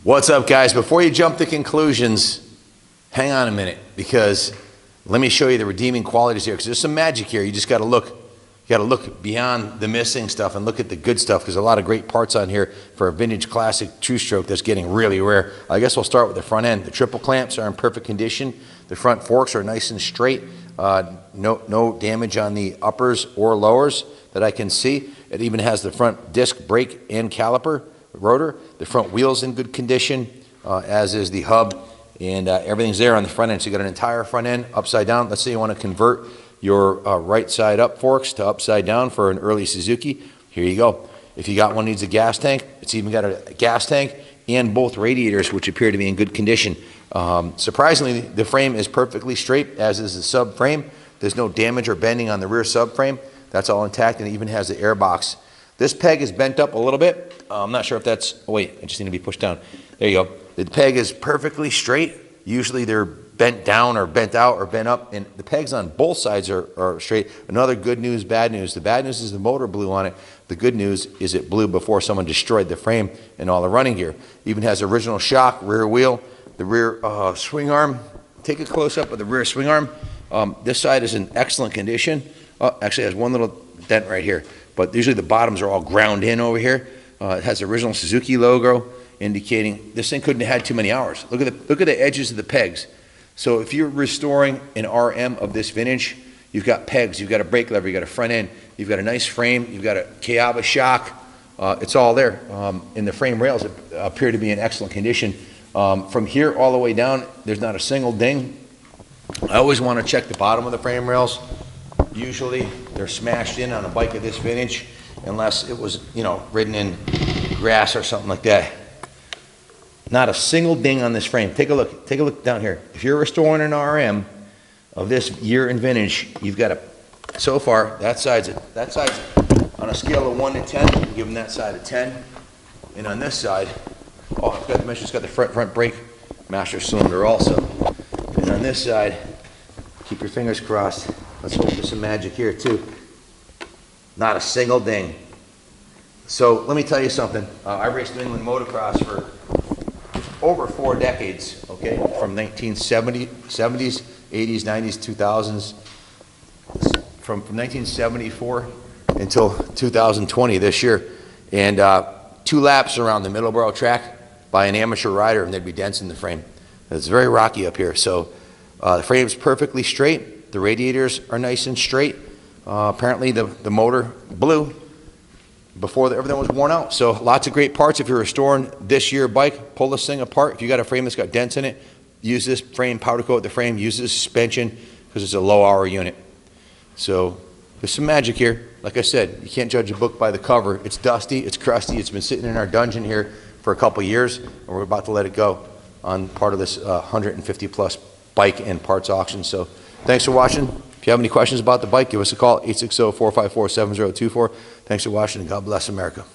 What's up, guys? Before you jump to conclusions, hang on a minute, because let me show you the redeeming qualities here, because there's some magic here. You just got to look. You got to look beyond the missing stuff and look at the good stuff, because there's a lot of great parts on here for a vintage classic two-stroke that's getting really rare. I guess we'll start with the front end. The triple clamps are in perfect condition. The front forks are nice and straight. No damage on the uppers or lowers that I can see. It even has the front disc brake and caliper rotor. The front wheel's in good condition, as is the hub, and everything's there on the front end. So you got an entire front end upside down. Let's say you want to convert your right side up forks to upside down for an early Suzuki. Here you go. If you got one that needs a gas tank, it's even got a gas tank and both radiators, which appear to be in good condition. Surprisingly, the frame is perfectly straight, as is the subframe. There's no damage or bending on the rear subframe. That's all intact, and it even has the air box. This peg is bent up a little bit. I'm not sure if that's, oh wait, I just need to be pushed down. There you go. The peg is perfectly straight. Usually they're bent down or bent out or bent up, and the pegs on both sides are straight. Another good news, bad news. The bad news is the motor blew on it. The good news is it blew before someone destroyed the frame and all the running gear. Even has original shock, rear wheel, the rear swing arm. Take a close up of the rear swing arm. This side is in excellent condition. Actually has one little dent right here, but usually the bottoms are all ground in over here. It has the original Suzuki logo, indicating this thing couldn't have had too many hours. Look at the edges of the pegs. So if you're restoring an RM of this vintage, you've got pegs, you've got a brake lever, you've got a front end, you've got a nice frame, you've got a Kayaba shock. It's all there. And the frame rails appear to be in excellent condition. From here all the way down, there's not a single ding. I always want to check the bottom of the frame rails. Usually they're smashed in on a bike of this vintage, unless it was, you know, ridden in grass or something like that. Not a single ding on this frame. Take a look down here. If you're restoring an RM of this year and vintage, you've got a, so far, that side's on a scale of 1 to 10, I'm giving that side a 10. And on this side, oh, I forgot to mention, it's got the front brake master cylinder also. And on this side, keep your fingers crossed. Let's hope there's some magic here too. Not a single ding. So let me tell you something. I raced New England motocross for over 4 decades, okay? From 1970s, 80s, 90s, 2000s. From 1974 until 2020 this year. And 2 laps around the Middleborough track by an amateur rider, and there'd be dents in the frame. It's very rocky up here. So the frame's perfectly straight. The radiators are nice and straight. Apparently the motor blew before everything was worn out. So lots of great parts. If you're restoring this year bike, pull this thing apart. If you got a frame that's got dents in it, use this frame, powder coat the frame, use this suspension, because it's a low hour unit. So there's some magic here. Like I said, you can't judge a book by the cover. It's dusty, it's crusty, it's been sitting in our dungeon here for a couple years, and we're about to let it go on part of this 150 plus bike and parts auction. So thanks for watching. If you have any questions about the bike, give us a call, 860-454-7024. Thanks for watching, and God bless America.